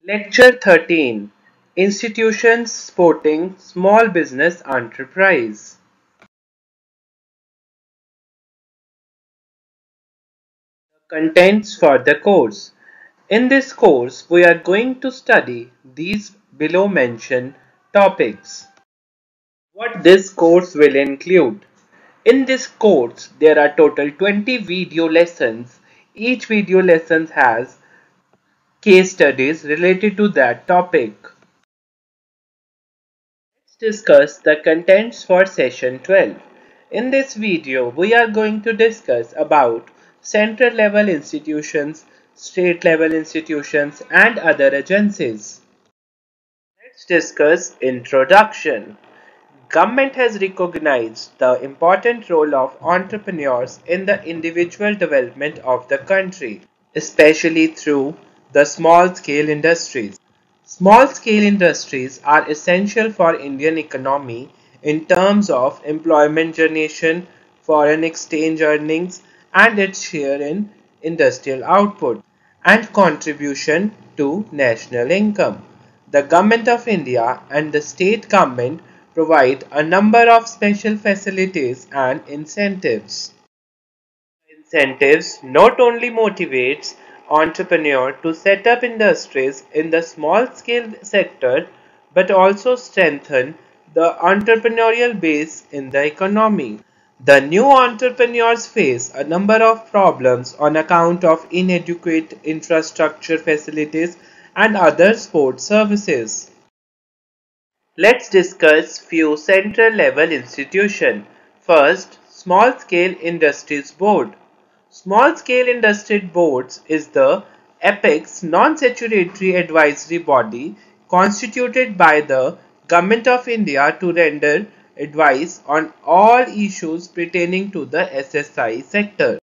Lecture 13, Institutions Supporting Small Business Enterprise. Contents for the course. In this course, we are going to study these below mentioned topics. What this course will include. In this course, there are total 20 video lessons. Each video lesson has case studies related to that topic. Let's discuss the contents for session 12. In this video, we are going to discuss about central level institutions, state level institutions and other agencies. Let's discuss introduction. Government has recognized the important role of entrepreneurs in the individual development of the country, especially through the small-scale industries. Small-scale industries are essential for Indian economy in terms of employment generation, foreign exchange earnings, and its share in industrial output and contribution to national income. The Government of India and the state government provide a number of special facilities and incentives. Incentives not only motivates entrepreneurs to set up industries in the small scale sector but also strengthen the entrepreneurial base in the economy. The new entrepreneurs face a number of problems on account of inadequate infrastructure facilities and other support services. Let's discuss few central level institutions. First, Small Scale Industries Board. Small Scale Industry Boards is the apex non-statutory advisory body constituted by the Government of India to render advice on all issues pertaining to the SSI sector.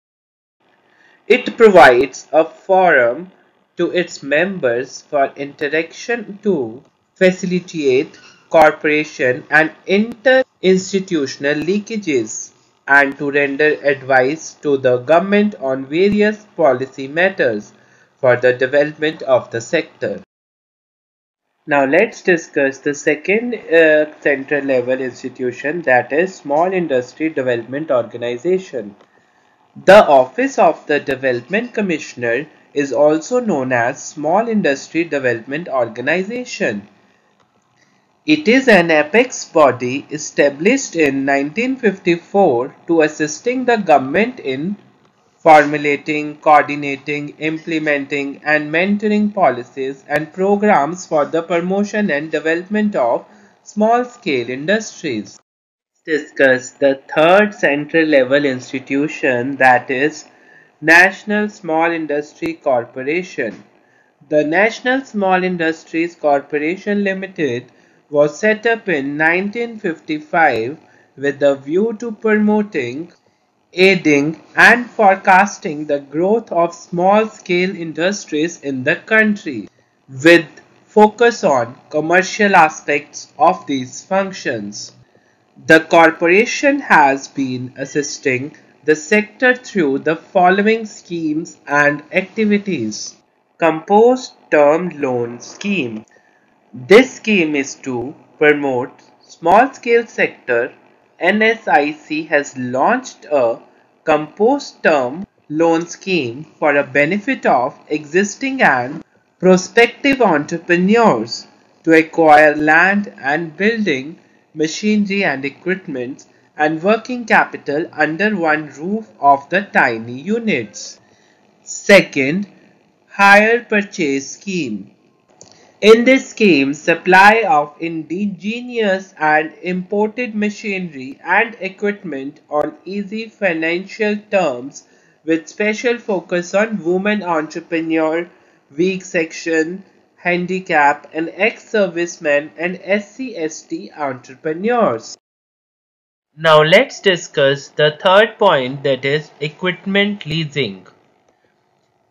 It provides a forum to its members for interaction to facilitate cooperation and inter-institutional leakages and to render advice to the government on various policy matters for the development of the sector. Now let's discuss the second central level institution, that is Small Industry Development Organization. The Office of the Development Commissioner is also known as Small Industry Development Organization. It is an apex body established in 1954 to assisting the government in formulating, coordinating, implementing and mentoring policies and programs for the promotion and development of small-scale industries. Discuss the third central level institution, that is National Small Industry Corporation. The National Small Industries Corporation Limited was set up in 1955 with the view to promoting, aiding and forecasting the growth of small-scale industries in the country, with focus on commercial aspects of these functions. The corporation has been assisting the sector through the following schemes and activities. Composed Term Loan Scheme. This scheme is to promote small-scale sector. NSIC has launched a composed term loan scheme for a benefit of existing and prospective entrepreneurs to acquire land and building, machinery and equipment, and working capital under one roof of the tiny units. Second, Hire Purchase Scheme. In this scheme, supply of indigenous and imported machinery and equipment on easy financial terms with special focus on women entrepreneur, weak section, handicap and ex-servicemen and SC/ST entrepreneurs. Now let's discuss the third point, that is equipment leasing.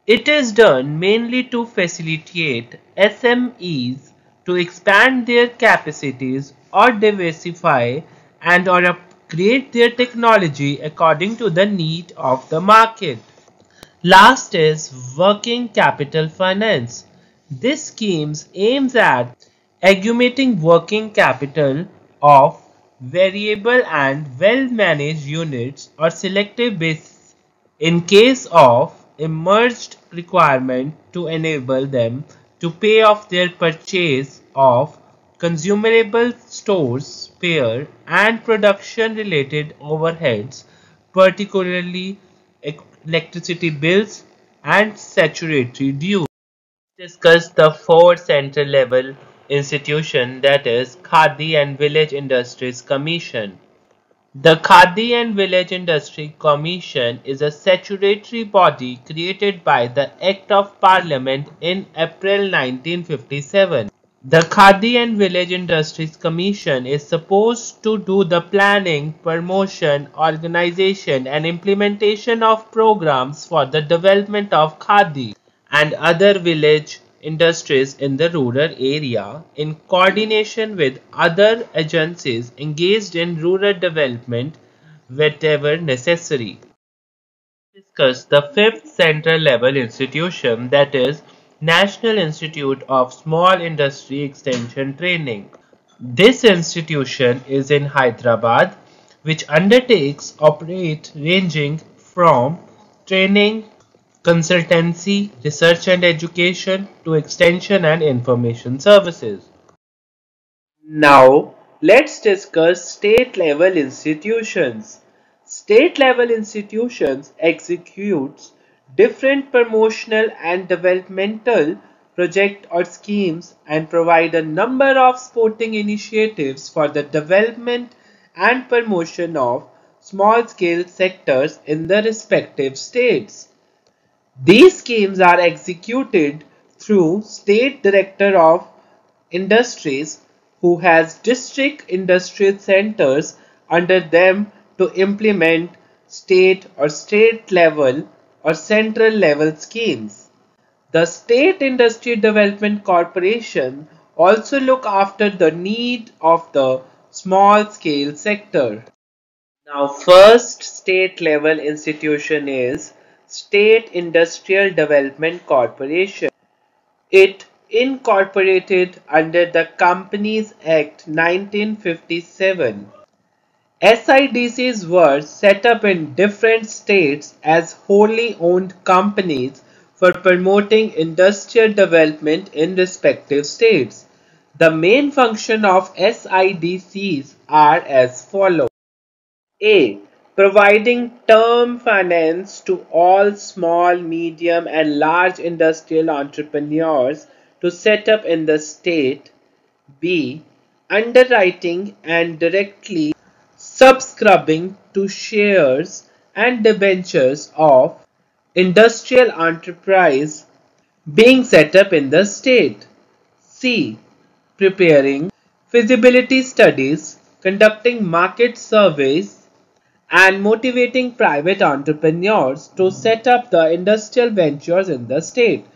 It is done mainly to facilitate SMEs to expand their capacities or diversify and or upgrade their technology according to the need of the market. Last is working capital finance. This scheme aims at augmenting working capital of variable and well-managed units or selective basis in case of emerged requirement to enable them to pay off their purchase of consumable stores, spare and production related overheads, particularly electricity bills and statutory dues. Discuss the four center level institution, that is Khadi and Village Industries Commission. The Khadi and Village Industry Commission is a statutory body created by the Act of Parliament in April 1957. The Khadi and Village Industries Commission is supposed to do the planning, promotion, organization and implementation of programs for the development of Khadi and other village industries in the rural area in coordination with other agencies engaged in rural development wherever necessary. Discuss the fifth central level institution, that is National Institute of Small Industry Extension Training. This institution is in Hyderabad, which undertakes operate ranging from training, consultancy, research and education to extension and information services. Now, let's discuss state level institutions. State level institutions executes different promotional and developmental projects or schemes and provide a number of sporting initiatives for the development and promotion of small scale sectors in the respective states. These schemes are executed through State Director of Industries who has district industrial centers under them to implement state or state level or central level schemes. The State Industry Development Corporation also look after the need of the small scale sector. Now, first state level institution is State Industrial Development Corporation. It incorporated under the Companies Act 1957. SIDCs were set up in different states as wholly owned companies for promoting industrial development in respective states. The main function of SIDCs are as follows. A. Providing term finance to all small, medium and large industrial entrepreneurs to set up in the state. B. Underwriting and directly subscribing to shares and debentures of industrial enterprise being set up in the state. C. Preparing feasibility studies, conducting market surveys and motivating private entrepreneurs to set up the industrial ventures in the state.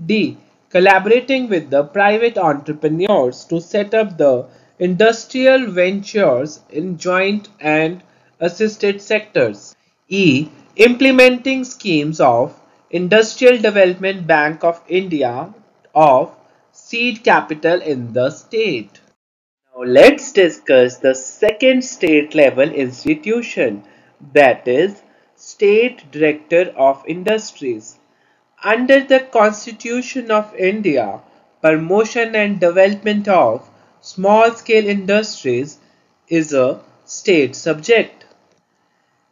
D. Collaborating with the private entrepreneurs to set up the industrial ventures in joint and assisted sectors. E. Implementing schemes of Industrial Development Bank of India of seed capital in the state. Now let's discuss the second state level institution, that is State Director of Industries. Under the Constitution of India, promotion and development of small scale industries is a state subject.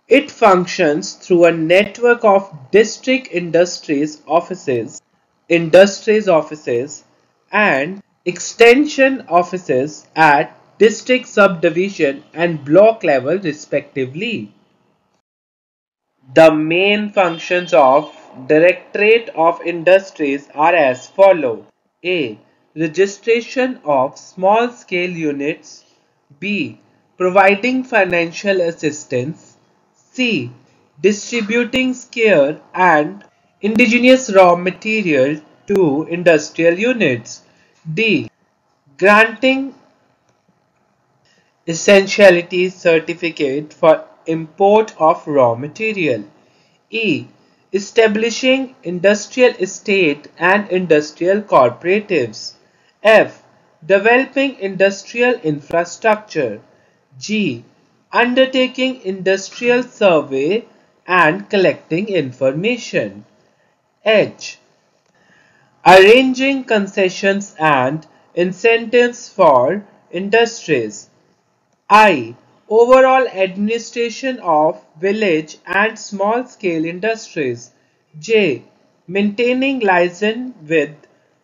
It functions through a network of district industries offices and extension offices at district subdivision and block level respectively. The main functions of Directorate of Industries are as follow. A. Registration of small scale units. B. Providing financial assistance. C. Distributing scarce and indigenous raw material to industrial units. D. Granting essentiality certificate for import of raw material. E. establishing industrial estate and industrial cooperatives. F. Developing industrial infrastructure. G. Undertaking industrial survey and collecting information. H. Arranging concessions and incentives for industries. I. Overall administration of village and small scale industries. J. Maintaining liaison with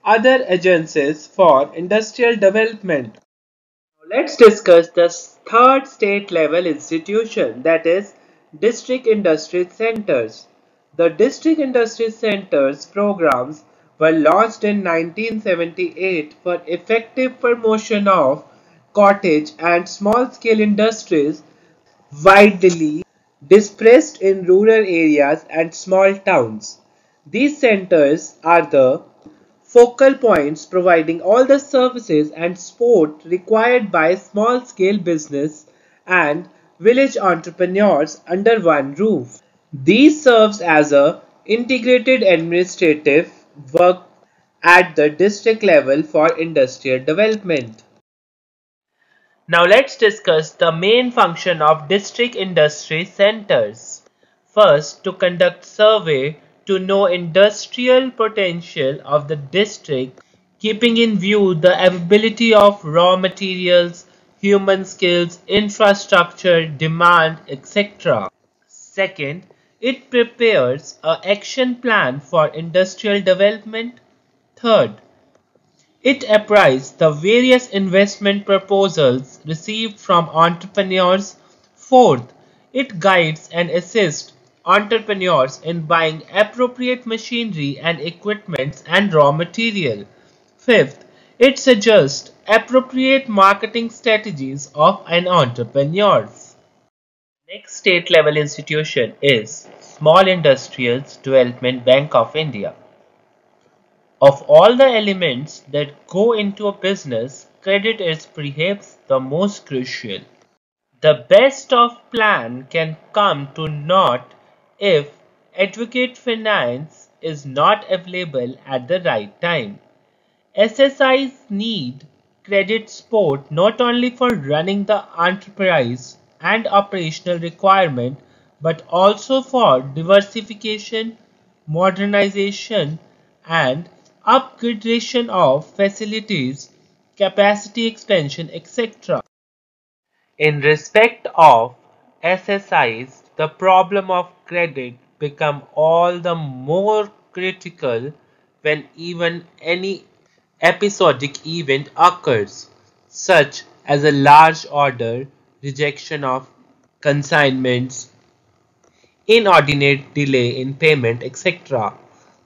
other agencies for industrial development. Let's discuss the third state level institution, that is district industry centers. The district industry centers programs were launched in 1978 for effective promotion of cottage and small scale industries widely dispersed in rural areas and small towns. These centers are the focal points providing all the services and support required by small scale business and village entrepreneurs under one roof. These serves as a integrated administrative work at the district level for industrial development. Now let's discuss the main function of district industry centers. First, to conduct survey to know industrial potential of the district, keeping in view the availability of raw materials, human skills, infrastructure, demand, etc. Second, it prepares an action plan for industrial development. Third, it appraised the various investment proposals received from entrepreneurs. Fourth, it guides and assists entrepreneurs in buying appropriate machinery and equipment and raw material. Fifth, it suggests appropriate marketing strategies of an entrepreneur. Next state level institution is Small Industrials Development Bank of India. Of all the elements that go into a business, credit is perhaps the most crucial. The best of plan can come to naught if adequate finance is not available at the right time. SSIs need credit support not only for running the enterprise and operational requirement but also for diversification, modernization and upgradation of facilities, capacity expansion, etc. In respect of SSIs, the problem of credit become all the more critical when even any episodic event occurs, such as a large order, rejection of consignments, inordinate delay in payment, etc.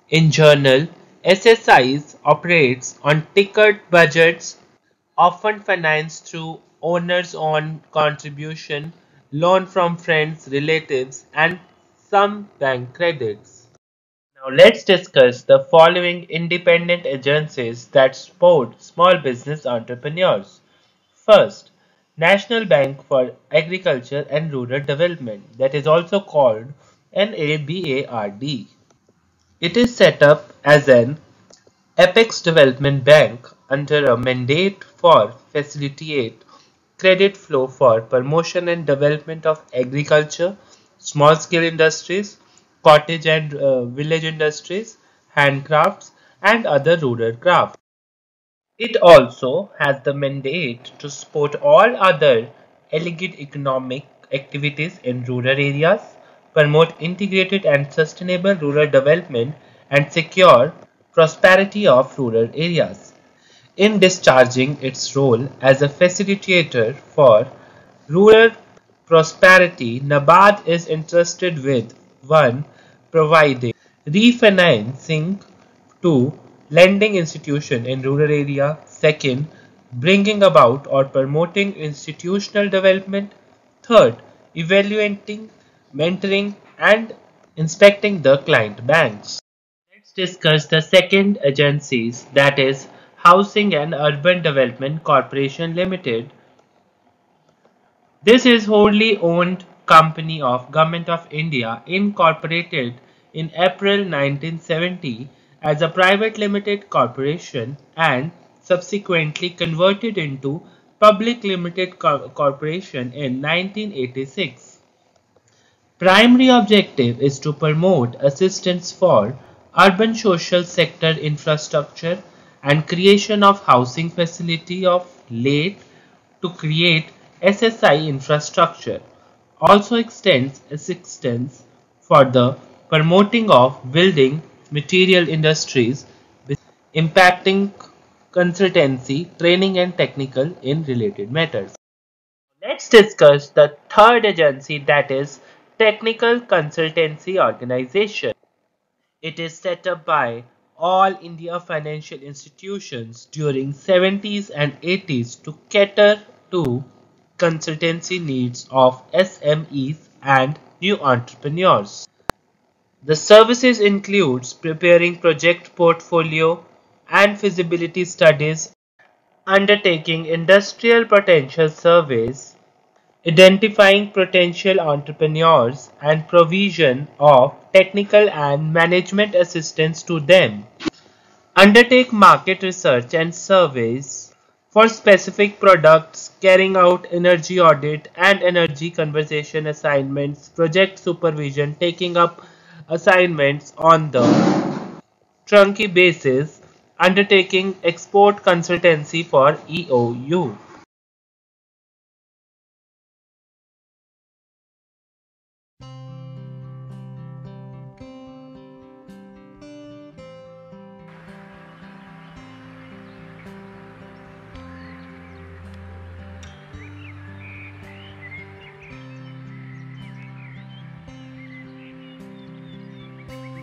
In general, SSIs operates on ticket budgets, often financed through owner's own contribution, loan from friends, relatives, and some bank credits. Now let's discuss the following independent agencies that support small business entrepreneurs. First, National Bank for Agriculture and Rural Development, that is also called NABARD. It is set up as an apex development bank under a mandate for facilitate credit flow for promotion and development of agriculture, small-scale industries, cottage and village industries, handcrafts, and other rural crafts. It also has the mandate to support all other allied economic activities in rural areas, promote integrated and sustainable rural development, and secure prosperity of rural areas. In discharging its role as a facilitator for rural prosperity, NABARD is entrusted with 1. Providing refinancing to lending institution in rural area. Second, bringing about or promoting institutional development. Third, evaluating, mentoring and inspecting the client banks. Let's discuss the second agencies, that is Housing and Urban Development Corporation Limited. This is wholly owned company of Government of India incorporated in April 1970 as a private limited corporation and subsequently converted into public limited corporation in 1986. Primary objective is to promote assistance for urban social sector infrastructure and creation of housing facility of late to create SSI infrastructure. Also extends assistance for the promoting of building material industries impacting consultancy, training and technical in related matters. Let's discuss the third agency, that is Technical Consultancy Organization. It is set up by all India financial institutions during 70s and 80s to cater to consultancy needs of SMEs and new entrepreneurs. The services includes preparing project portfolio and feasibility studies, undertaking industrial potential surveys, identifying potential entrepreneurs and provision of technical and management assistance to them, undertake market research and surveys for specific products, carrying out energy audit and energy conservation assignments, project supervision, taking up assignments on the turnkey basis, undertaking export consultancy for EOU.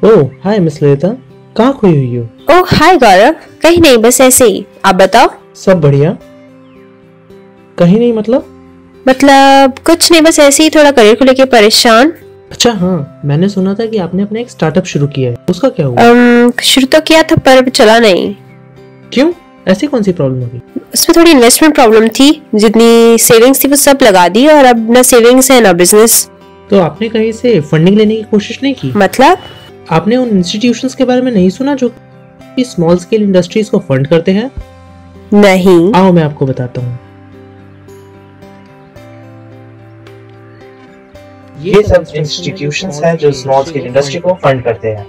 Oh hi miss Lalita, कहाँ खोई हुई हो? ओह हाय गौरव, कहीं नहीं, बस ऐसे ही। आप बताओ। सब बढ़िया। कहीं नहीं मतलब कुछ नहीं, बस ऐसे ही थोड़ा करियर को लेके परेशान। अच्छा हाँ, मैंने सुना था कि आपने अपना एक स्टार्टअप शुरू किया है, उसका क्या हुआ? शुरू तो किया था पर चला नहीं। क्यों? ऐसी कौन सी प्रॉब्लम होगी? उसमें थोड़ी इन्वेस्टमेंट प्रॉब्लम थी, जितनी सेविंग्स थी वो सब लगा दी और अब ना सेविंग्स है ना बिजनेस। तो आपने कहीं से फंडिंग लेने की कोशिश नहीं की? मतलब आपने उन इंस्टीट्यूशंस के बारे में नहीं सुना जो कि स्मॉल स्केल इंडस्ट्रीज को फंड करते हैं? नहीं। आओ मैं आपको बताता हूँ। ये सब इंस्टीट्यूशंस हैं जो स्मॉल स्केल इंडस्ट्री को फंड करते हैं।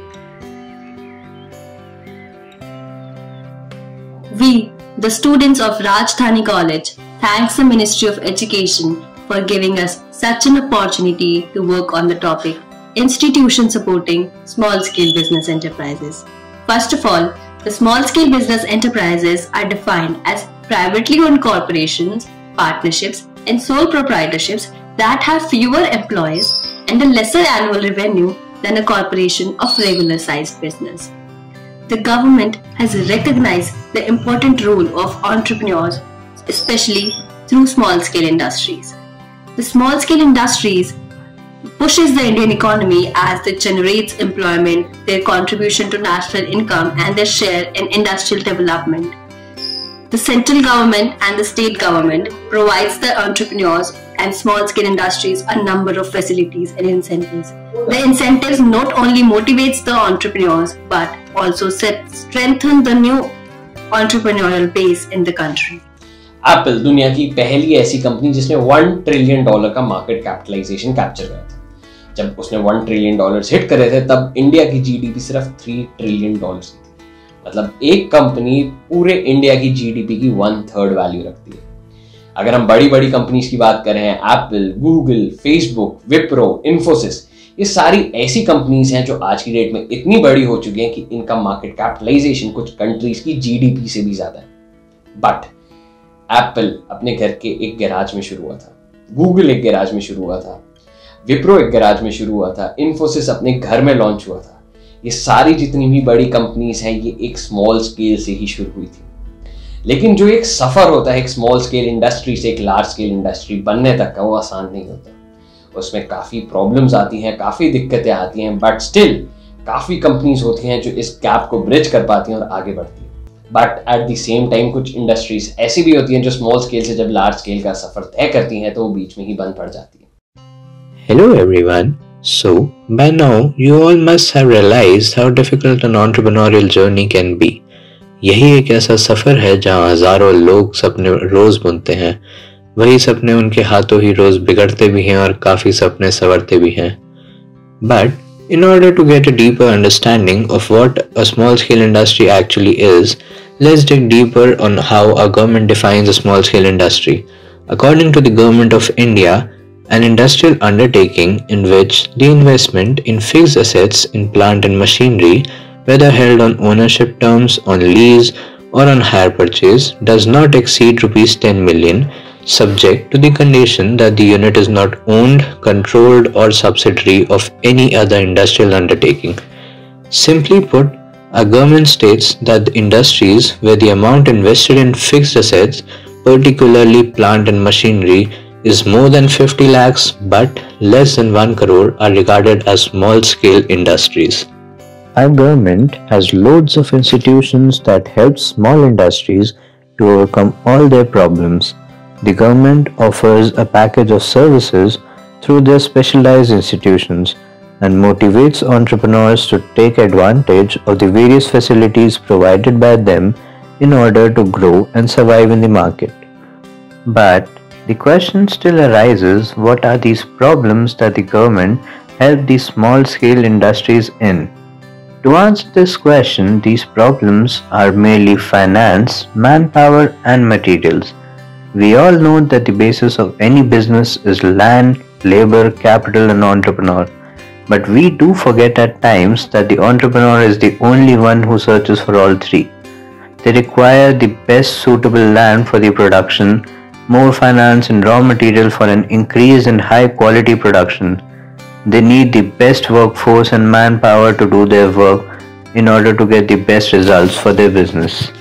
We, the students of Rajdhani College, thanks the Ministry of Education for giving us such an opportunity to work on the topic Institutions supporting small-scale business enterprises. First of all, the small-scale business enterprises are defined as privately owned corporations, partnerships, and sole proprietorships that have fewer employees and a lesser annual revenue than a corporation of regular-sized business. The government has recognized the important role of entrepreneurs, especially through small-scale industries. The small-scale industries pushes the Indian economy as it generates employment, their contribution to national income and their share in industrial development. The central government and the state government provides the entrepreneurs and small-scale industries a number of facilities and incentives. The incentives not only motivates the entrepreneurs but also strengthen the new entrepreneurial base in the country. Apple दुनिया की पहली ऐसी company जिसने $1 trillion का market capitalisation capture करा था। जब उसने $1 ट्रिलियन हिट करे थे तब इंडिया की जीडीपी सिर्फ $3 ट्रिलियन की थी। मतलब एक कंपनी पूरे इंडिया की जीडीपी की 1/3 वैल्यू रखती है। अगर हम बड़ी बड़ी कंपनीज की बात करें, Apple, Google, Facebook, Wipro, Infosys, ये सारी ऐसी कंपनीज हैं जो आज की डेट में इतनी बड़ी हो चुकी हैं कि इनका मार्केट कैपिटलाइजेशन कुछ कंट्रीज की जीडीपी से भी ज्यादा है। बट एप्पल अपने घर के एक गैराज में शुरू हुआ था, गूगल एक गैराज में शुरू हुआ था, विप्रो एक गैराज में शुरू हुआ था, इन्फोसिस अपने घर में लॉन्च हुआ था। ये सारी जितनी भी बड़ी कंपनीज हैं ये एक स्मॉल स्केल से ही शुरू हुई थी। लेकिन जो एक सफर होता है एक स्मॉल स्केल इंडस्ट्री से एक लार्ज स्केल इंडस्ट्री बनने तक का, वो आसान नहीं होता। उसमें काफी प्रॉब्लम्स आती हैं, काफी दिक्कतें आती हैं, बट स्टिल काफी कंपनीज होती हैं जो इस गैप को ब्रिज कर पाती हैं और आगे बढ़ती हैं। But at the same time कुछ इंडस्ट्रीज ऐसी भी होती हैं जो स्मॉल स्केल से जब लार्ज स्केल का सफर तय करती हैं तो वो बीच में ही बंद पड़ जाती है। Hello everyone, So, by now, you all must have realized how difficult an entrepreneurial journey can be. यही एक ऐसा सफ़र है जहाँ हज़ारों लोग सपने रोज़ बुनते हैं, वही सपने उनके हाथों ही रोज़ बिगड़ते भी हैं और काफ़ी सपने संवरते भी हैं. But in order to get a deeper understanding of what a small-scale industry actually is, let's dig deeper on how our government defines a small-scale industry. According to the Government of India, an industrial undertaking in which the investment in fixed assets in plant and machinery, whether held on ownership terms, on lease, or on hire purchase, does not exceed rupees 10 million, subject to the condition that the unit is not owned, controlled, or subsidiary of any other industrial undertaking. Simply put, our government states that the industries where the amount invested in fixed assets, particularly plant and machinery, is more than 50 lakhs but less than 1 crore are regarded as small-scale industries. Our government has loads of institutions that help small industries to overcome all their problems. The government offers a package of services through their specialized institutions and motivates entrepreneurs to take advantage of the various facilities provided by them in order to grow and survive in the market. But the question still arises, what are these problems that the government help these small-scale industries in? To answer this question, these problems are merely finance, manpower, and materials. We all know that the basis of any business is land, labor, capital, and entrepreneur. But we do forget at times that the entrepreneur is the only one who searches for all three. They require the best suitable land for the production, more finance and raw material for an increase in high quality production. They need the best workforce and manpower to do their work in order to get the best results for their business.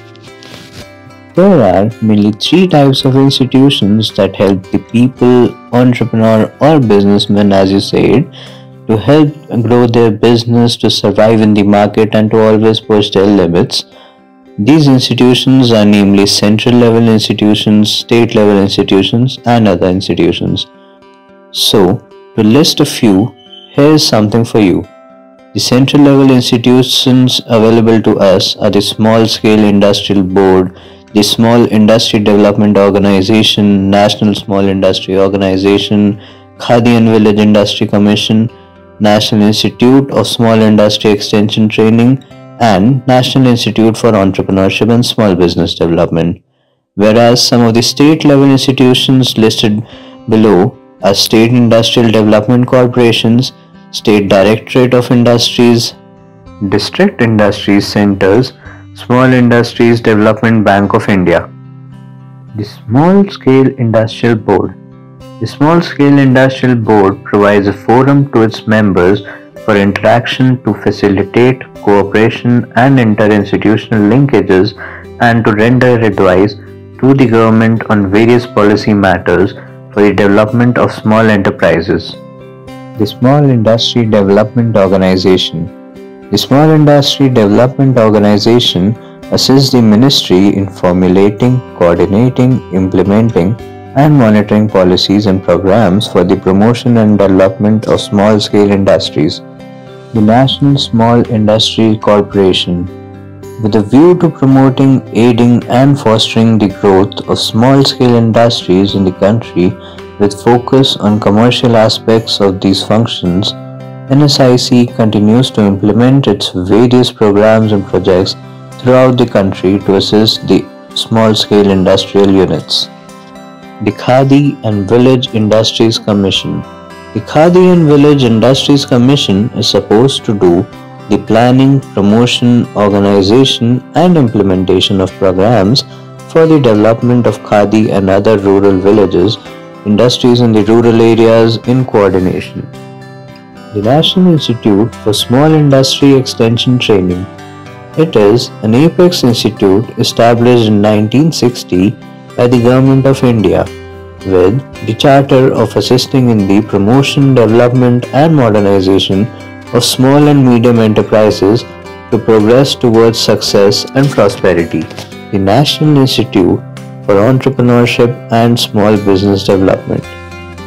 There are mainly three types of institutions that help the people, entrepreneur or businessman, as you said, to help grow their business, to survive in the market, and to always push their limits. These institutions are namely central level institutions, state level institutions, and other institutions. So, to list a few, here is something for you. The central level institutions available to us are the Small Scale Industrial Board, the Small Industry Development Organization, National Small Industry Organization, Khadi and Village Industry Commission, National Institute of Small Industry Extension Training, and National Institute for Entrepreneurship and Small Business Development. Whereas some of the state level institutions listed below are State Industrial Development Corporations, State Directorate of Industries, District Industries Centers, Small Industries Development Bank of India. The Small Scale Industrial Board. The Small Scale Industrial Board provides a forum to its members for interaction to facilitate cooperation and inter-institutional linkages and to render advice to the government on various policy matters for the development of small enterprises. The Small Industry Development Organization. The Small Industry Development Organization assists the ministry in formulating, coordinating, implementing, and monitoring policies and programs for the promotion and development of small-scale industries. The National Small Industry Corporation, with a view to promoting, aiding, and fostering the growth of small-scale industries in the country with focus on commercial aspects of these functions, NSIC continues to implement its various programs and projects throughout the country to assist the small-scale industrial units. The Khadi and Village Industries Commission. The Khadi and Village Industries Commission is supposed to do the planning, promotion, organization, and implementation of programs for the development of Khadi and other rural villages, industries in the rural areas in coordination. The National Institute for Small Industry Extension Training. It is an apex institute established in 1960 by the Government of India, with the charter of assisting in the promotion, development, and modernization of small and medium enterprises to progress towards success and prosperity. The National Institute for Entrepreneurship and Small Business Development.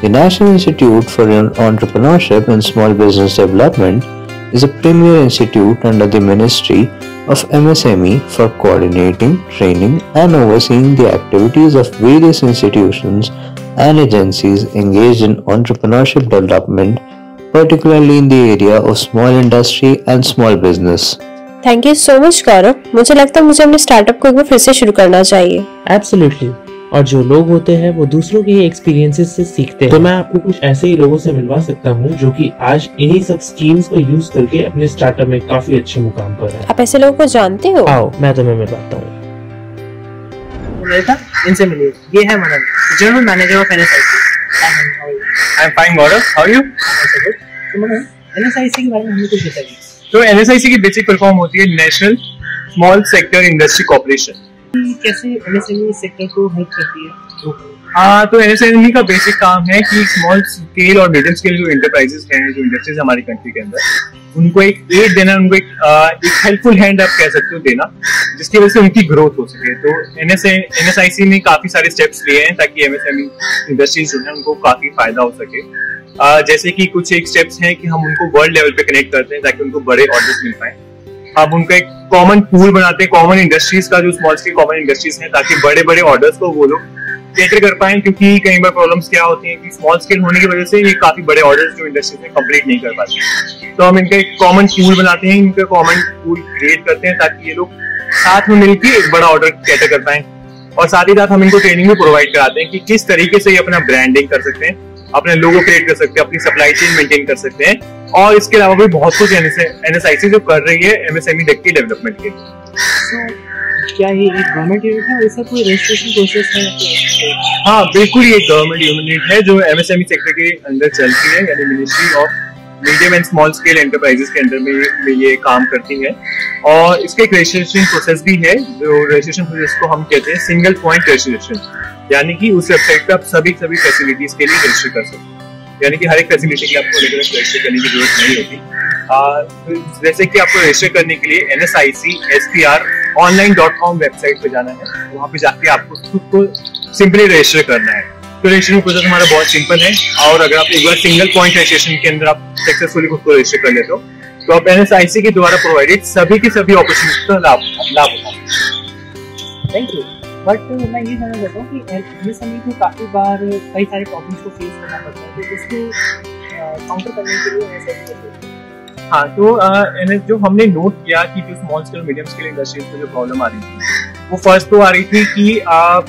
The National Institute for Entrepreneurship and Small Business Development is a premier institute under the Ministry of MSME for coordinating, training, and overseeing the activities of various institutions and agencies engaged in entrepreneurship development, particularly in the area of small industry and small business. Thank you so much Gaurav. मुझे लगता है मुझे अपने startup को एक बार फिर से शुरू करना चाहिए। एब्सोल्युटली। और जो लोग होते हैं वो दूसरों के एक्सपीरियंसेस से सीखते हैं। तो मैं आपको कुछ ऐसे ही लोगों से मिलवा सकता हूँ जो कि आज इन्हीं सब स्कीम्स को यूज करके अपने स्टार्टअप में काफी अच्छे मुकाम पर हैं। आप ऐसे लोगों को जानते हो? आओ मैं तुम्हें मिलवाता हूँ। इनसे मिलिए। ये है Manan, general manager of NSIC। I am fine Gaurav, how are you? तो मनन, NSIC के बारे में हमें कुछ बताइए। तो NSIC की बेसिक फुल फॉर्म होती है national small sector industry corporation. कैसे MSME सेक्टर को हेल्प करती है? हाँ, तो MSME का बेसिक काम है कि स्मॉल स्केल और मीडियम स्केल जो इंटरप्राइजेस हैं, जो इंडस्ट्रीज हमारी कंट्री के अंदर, उनको एक एड देना, उनको एक हेल्पफुल हैंड आप कह सकते हो देना, जिसकी वजह से उनकी ग्रोथ हो सके। तो NSIC ने काफी सारे स्टेप्स लिए हैं ताकि MSME इंडस्ट्रीज जो है उनको काफी फायदा हो सके। जैसे कि कुछ एक स्टेप्स हैं कि हम उनको वर्ल्ड लेवल पे कनेक्ट करते हैं ताकि उनको बड़े ऑर्डर्स मिल पाए। अब उनका एक कॉमन पूल बनाते हैं, कॉमन इंडस्ट्रीज का, जो स्मॉल स्केल कॉमन इंडस्ट्रीज हैं, ताकि बड़े बड़े ऑर्डर्स को वो लोग कैटर कर पाए। क्योंकि कई बार प्रॉब्लम्स क्या होती हैं कि स्मॉल स्केल होने की वजह से ये काफी बड़े ऑर्डर्स जो इंडस्ट्रीज में कंप्लीट नहीं कर पाते। तो हम इनका एक कॉमन पूल बनाते हैं, इनका कॉमन पूल क्रिएट करते हैं ताकि ये लोग साथ में मिलकर एक बड़ा ऑर्डर कैटर कर पाए। और साथ ही साथ हम इनको ट्रेनिंग भी प्रोवाइड कराते हैं कि किस तरीके से ये अपना ब्रांडिंग कर सकते हैं, अपने लोगो क्रिएट कर सकते हैं, अपनी सप्लाई चेन मेंटेन कर सकते हैं। और इसके अलावा भी बहुत कुछ NSIC जो कर रही है MSME के डेवलपमेंट के लिए। तो क्या ये एक गवर्नमेंट यूनिट है और इसका कोई रजिस्ट्रेशन प्रोसेस है? हाँ बिल्कुल, ये गवर्नमेंट यूनिट है जो MSME सेक्टर के अंदर चलती है, यानी ministry of medium and small scale enterprises के अंडर में ये काम करती है। और इसका एक रजिस्ट्रेशन प्रोसेस भी है, जो रजिस्ट्रेशन प्रोसेस को हम कहते हैं सिंगल पॉइंट रजिस्ट्रेशन, यानी कि उस वेबसाइट पे आप सभी फैसिलिटीज के लिए रजिस्टर कर सकते हैं। यानी कि हर एक फैसिलिटी के लिए आपको अलग अलग रजिस्टर करने की जरूरत नहीं होती। जैसे कि आपको रजिस्टर करने के लिए NSICSPR-online.com वेबसाइट पे जाना है, वहाँ पे जाके आपको खुद को सिंपली रजिस्टर करना है। तो रजिस्ट्रेशन प्रोसेस हमारा बहुत सिंपल है। और अगर आप एक बार सिंगल पॉइंट रजिस्ट्रेशन के अंदर आप सक्सेसफुली खुद को रजिस्टर कर लेते हो, तो आप NSIC के द्वारा प्रोवाइडेड सभी की सभी अपॉर्चुनिटी का लाभ उठा। Thank you. बट मैं ये जानना चाहता हूँ कि MSME को काफी बार कई सारे प्रॉब्लम्स को फेस करना पड़ता है, तो इसको काउंटर करने के लिए NSIC। हाँ, तो जो हमने नोट किया कि जो small scale medium scale industries में जो प्रॉब्लम आ रही थी, वो फर्स्ट तो आ रही थी कि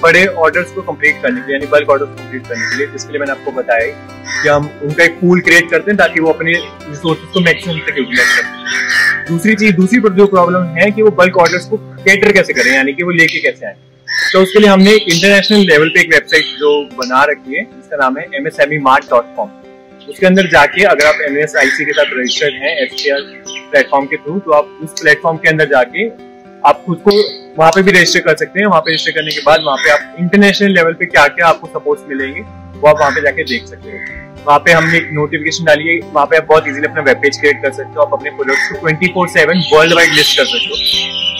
बड़े ऑर्डर्स को कंप्लीट करने के लिए, यानी बल्क ऑर्डर्स कंप्लीट करने के लिए, जिसके लिए मैंने आपको बताया कि हम उनका एक पूल क्रिएट करते हैं ताकि वो अपने रिसोर्सेज को मैक्सिमम तक यूटिलाइज कर सकें। दूसरी जो प्रॉब्लम है कि वो बल्क ऑर्डर्स को कैटर कैसे करें, यानी कि वो लेके कैसे आए। तो उसके लिए हमने इंटरनेशनल लेवल पे एक वेबसाइट जो बना रखी है, जिसका नाम है MSMEmart.com। उसके अंदर जाके अगर आप NSIC के साथ रजिस्टर्ड हैं SPR प्लेटफॉर्म के थ्रू, तो आप उस प्लेटफॉर्म के अंदर जाके आप खुद को वहाँ पे भी रजिस्टर कर सकते हैं। वहाँ पे रजिस्टर करने के बाद वहाँ पे आप इंटरनेशनल लेवल पे क्या क्या आपको सपोर्ट्स मिलेंगे वो आप वहाँ पे जाके देख सकते हो। वहाँ पे हमने एक नोटिफिकेशन डाली है, वहाँ पे आप बहुत इजीली अपना वेब पेज क्रिएट कर सकते हो, आप अपने प्रोडक्ट्स को 24/7 वर्ल्ड वाइड लिस्ट कर सकते हो।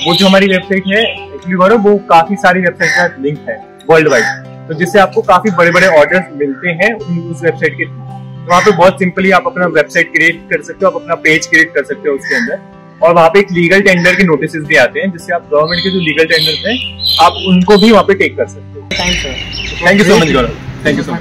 वो जो हमारी वेबसाइट है एक्चुअली गौरव, वो काफी सारी वेबसाइट का लिंक है वर्ल्ड वाइड, तो जिससे आपको काफी बड़े बड़े ऑर्डर्स मिलते हैं उस वेबसाइट के थ्रू। तो वहाँ पे बहुत सिंपली आप अपना वेबसाइट क्रिएट कर सकते हो, आप अपना पेज क्रिएट कर सकते हो उसके अंदर। और वहाँ पे एक लीगल टेंडर के नोटिस भी आते हैं, जिससे आप गवर्नमेंट के जो लीगल टेंडर्स हैं आप उनको भी वहाँ पे टेक कर सकते हो। Thank you so much Gaurav, thank you so much.